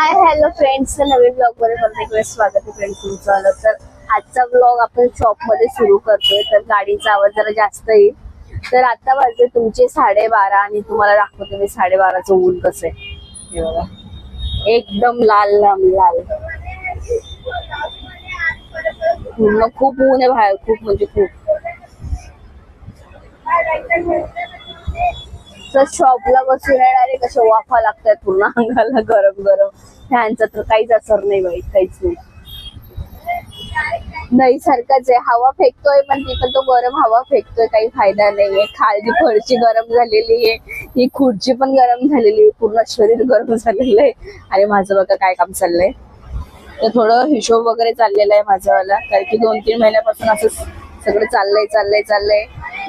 Hi hello friends, नवीन blog मध्ये परत एक वेळेस स्वागत आहे फ्रेंड्स तुमचं. तर आजचा ब्लॉग आपण शॉप मध्ये सुरू करतोय. तर गाडीचा आवाज जरा जास्त येईल. तर आता वाजले तुमचे 12:30 आणि तुम्हाला दाखवते मी 12:30चं ऊन कसं आहे. हे बघा, एकदम लाल लाल लाल. पूर्ण खूप ऊन आहे बाहेर, खूप म्हणजे खूप. तर शॉपला बसून येणारे कसे वाफा लागतात पूर्ण अंगाला, गरम गरम. फॅनचा तर काहीच असर नाही बाई, काहीच नाही. नाही सारखाच आहे, हवा फेकतोय पण ती पण तो गरम हवा फेकतोय, काही फायदा नाहीये. खालची फरशी गरम झालेली आहे, ही खुर्ची पण गरम झालेली आहे, पूर्ण शरीर गरम झालेलं आहे. आणि माझं बघा काय काम चाललंय. तर थोडं हिशोब वगैरे चाललेला आहे माझावाला, कारण की 2-3 महिन्यापासून असं सगळं चाललंय.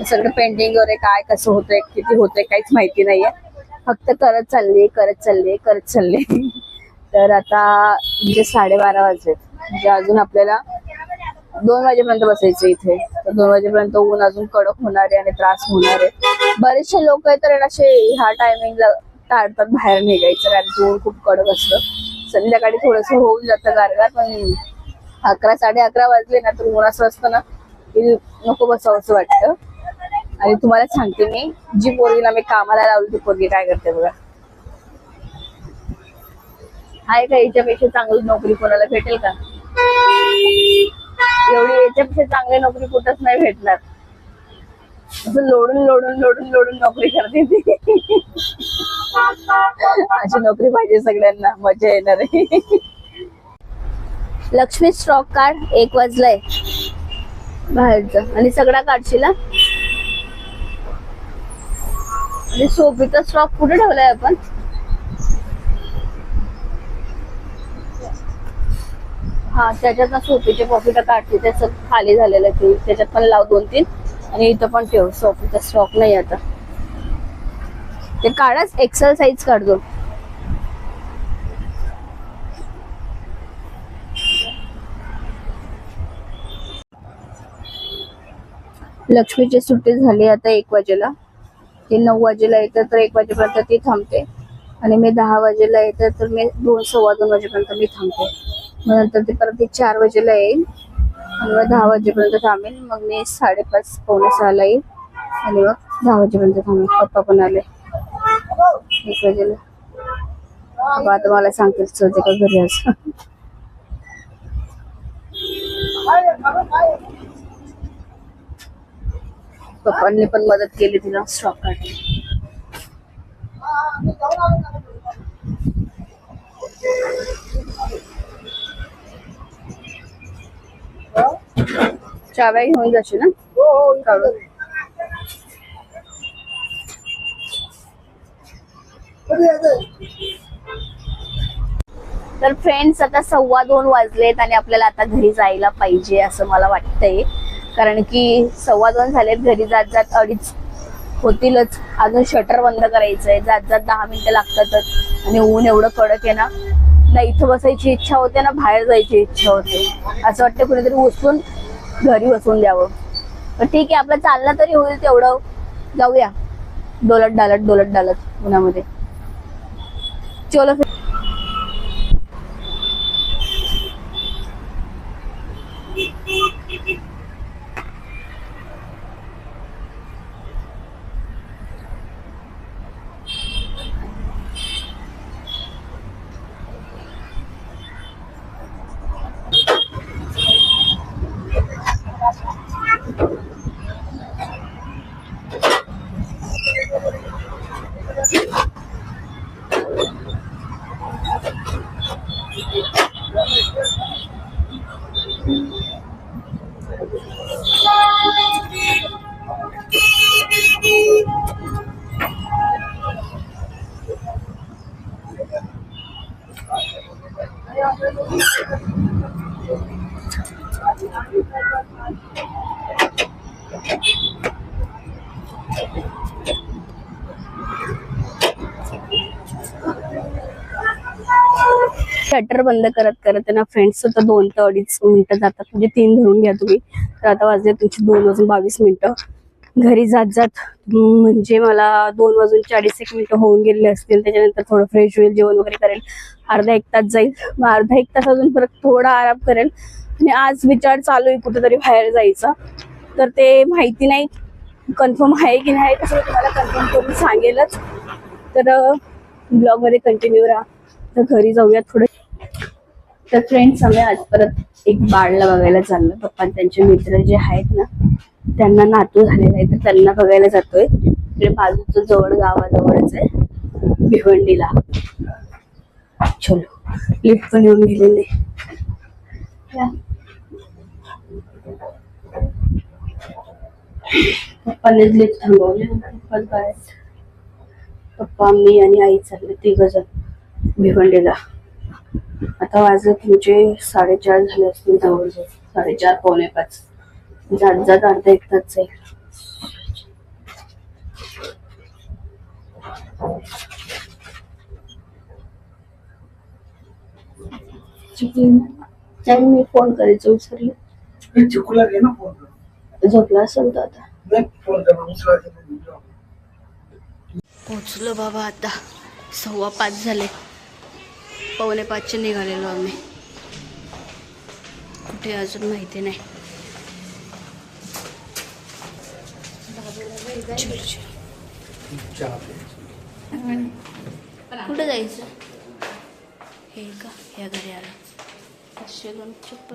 सगळं पेंटिंग वगैरे काय कसं होतंय, किती होतंय काहीच माहिती नाहीये. फक्त करत चालले. तर आता म्हणजे 12:30 वाजले, म्हणजे अजून आपल्याला 2 वाजेपर्यंत बसायचं इथे. तर 2 वाजेपर्यंत ऊन अजून कडक होणार आहे आणि त्रास होणार आहे. बरेचसे लोक तर असे ह्या टायमिंगला टाळतात बाहेर निघायचं, कारण की ऊन खूप कडक असतं. संध्याकाळी थोडस होऊन जातं गारगार, पण 11-11:30 वाजले ना तर ऊन असं असतं ना की नको बसावं असं वाटतं. आणि तुम्हाला सांगते मी, जी पोरगीला मी कामाला लावली ती पोरगी काय करते बघा. आहे का याच्यापेक्षा चांगली नोकरी कोणाला भेटेल का? एवढी याच्यापेक्षा चांगली नोकरी कुठंच नाही भेटणार. असं लोडून नोकरी करते ती. अशी नोकरी पाहिजे सगळ्यांना, मजा येणार आहे. लक्ष्मी स्टॉक कार्ड 1 वाजलाय बाहेरचं, आणि सगळा काढशील. आणि सोबीचा स्टॉक कुठे ठेवलाय आपण? हा, त्याच्यात सोफीचे पॉकेट काढते, त्याचं खाली झालेलं ते, त्याच्यात पण लाव 2-3. आणि इथं पण ठेव. सोफीचा स्टॉक नाही आता, ते काढच. एक्सेल साईज काढतो. लक्ष्मीची सुट्टी झाली आता 1 वाजेला. ते 9 वाजेला येतं, तर 1 वाजेपर्यंत ती थांबते. आणि मी 10 वाजेला येतं, तर मी 2-2:15 वाजेपर्यंत मी थांबते. मग नंतर ते परत 4 वाजेला येईल आणि मग 10 वाजेपर्यंत थांबेल. मग मी 5:30-5:45 येईल आणि मग 10 वाजेपर्यंत थांबेल. पप्पा पण आले 1 वाजेला. आता मला सांगतील चलते का घरी आज. पप्पांनी पण मदत केली तिला स्टॉक काढली. चाव्या घेऊन जाशील ना? काढून. तर फ्रेंड्स, आता 2:15 वाजलेत आणि आपल्याला आता घरी जायला पाहिजे असं मला वाटतंय. कारण की 2:15 झालेत, घरी जात जात 2:30 होतीलच. अजून शटर बंद करायचंय, जात जात 10 मिनिटं लागतातच. आणि ऊन एवढं कडक आहे ना, ना इथं बसायची इच्छा होते ना बाहेर जायची इच्छा होते. असं वाटतं कुणीतरी उचलून घरी बसवून द्यावं. पण ठीक आहे, आपलं चालणं तरी होईल तेवढं. जाऊया डोलत डालत उन्हामध्ये. चलो. शटर बंद करत करत ना फ्रेंड्स, आता 2 ते 2.5 मिनिटं जातात, म्हणजे 3 धरून घ्या तुम्ही. तर आता वाजले तुमचे 2:22. घरी जात जात म्हणजे मला 2:40 होऊन गेलेले असतील. त्याच्यानंतर थोडं फ्रेश होईल, जेवण वगैरे करेल, अर्धा 1 तास जाईल, मग अर्धा 1 तास अजून परत थोडा आराम करेल. आणि आज विचार चालू आहे कुठेतरी बाहेर जायचा, तर ते माहिती नाही कन्फर्म आहे की नाही, तसं तुम्हाला कन्फर्म करून सांगेलच. तर ब्लॉग मध्ये कंटिन्यू राहा. तर घरी जाऊया थोडं. तर फ्रेंड्स, आम्ही आज परत एक बाळला बघायला चाललो. पप्पा त्यांचे मित्र जे आहेत ना, त्यांना नातू झालेला आहे, तर त्यांना बघायला जातोय. इकडे बाजूचं जवळ गावाजवळच आहे, भिवंडीला. चलो, लिफ्ट पण येऊन गेलेले. पप्पाने लिफ्ट थांबवले. पप्पा, मी आणि आई चालले 3 जण भिवंडीला. आता वाजले तुमचे 4:30 झाले असतील, जवळजवळ 4:30 पावणे 5. जात जात अर्धा 1 तास जाईल. मी फोन करायचं विसरले. झोपला असेल तर आता. पोचलो बाबा, आता 4:15 झाले. 4:45 निघालेलो आम्ही. कुठे अजून माहिती नाही. कुठे जायचं हे का? ह्या घरी आला. 556.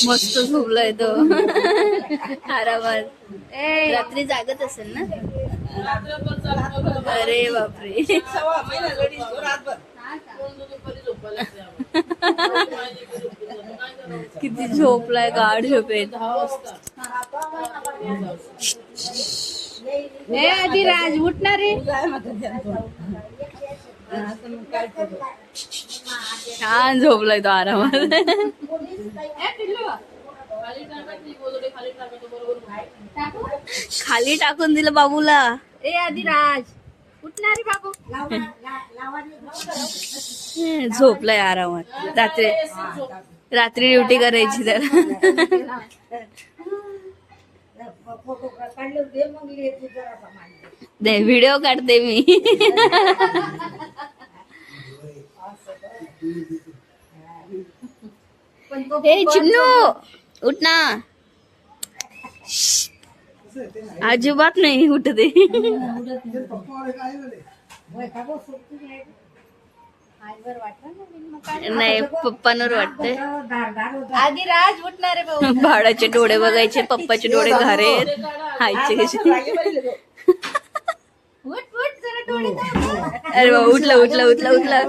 मस्त झोपलाय तो आरामात. रात्री जागत असेल ना? अरे बापरे, किती झोपलाय, गाढ झोपेत. राज उठणार रे. छान झोपलाय तो आरामात. खाली टाकून दिलं बाबूला. आदिराज उठणार रे बाबू. झोपलाय आरामात. रात्री ड्युटी करायची त्याला. नाही, व्हिडिओ काढते मी. हे चिमनू उठ ना. अजिबात नाही उठते. नाही, पप्पांवर वाटतंय. आदिराज उठणार आहे. भाडाचे डोळे बघायचे, पप्पाचे डोळे घारे, आईचे कसे. अरे बाबा, उठला उठला उठला उठला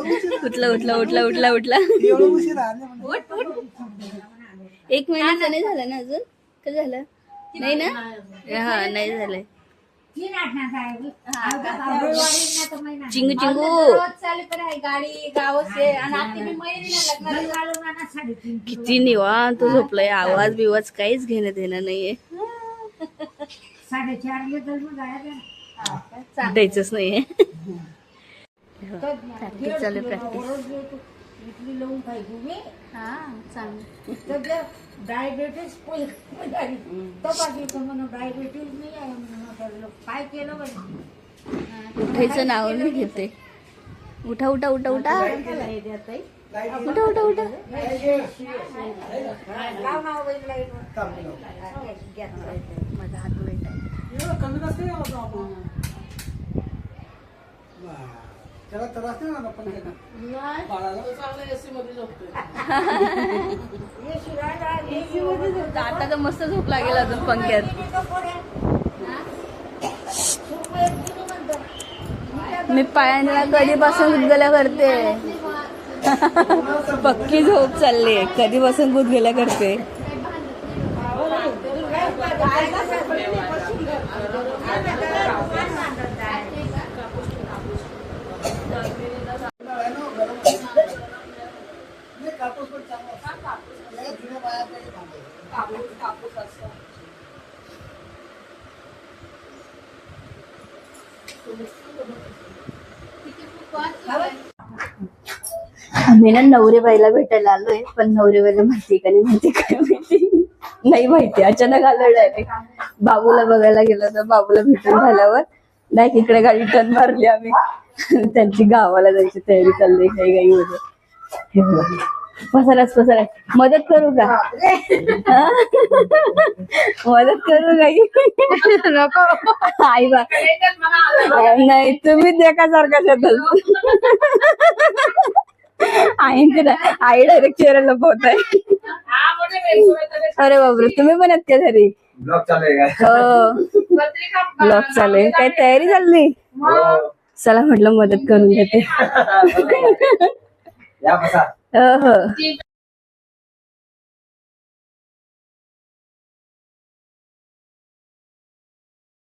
उठला उठला उठला उठला उठला. 1 महिन्याचा नाही झाला ना अजून? का झालं? नाही ना? हा, नाही झालंय. चिंगू चिंगू किती निवांत झोपलाय. आवाज बिवाज काहीच घेणं देणं नाहीये. 4:30 द्यायचंच नाहीये. प्रॅक्टिस चालू, प्रॅक्टिस. डायबिटीज काय केलं. उठायचं नाव नाही घेते. उठा उठा उठा उठा उठा उठा उठा. माझा हात वेट आहे. आता तर मस्त झोप लागेल अजून पंख्यात. मी पायांना कधीपासून गुदगुल्या करते. पक्की झोप चालली. कधीपासून गुदगुल्या करते. आम्ही ना नवरे बाईला भेटायला आलोय, पण नवरे बाईला माहिती का नाही माहिती काय माहिती नाही माहिती. अचानक आलो डायरेक्ट. बाबूला बघायला गेलो तर बाबूला भेटून झाल्यावर डायरेक्ट इकडे गाडी टर्न मारली आम्ही. त्यांची गावाला जायची तयारी चालली काही काही मध्ये. हे बघा. पसराच मदत करू का? हा? मदत करू काही नको आई बा नाही तुम्ही एका सारखा शोधल. आई डायरेक्ट चेहऱ्याला लपवताय. अरे बापरे तुम्ही पण आहेत का घरी? ब्लॉग चालू आहे का? हो ब्लॉग चालू आहे. काय तयारी चालली? चला म्हटलं मदत करून देते. या बसा. हो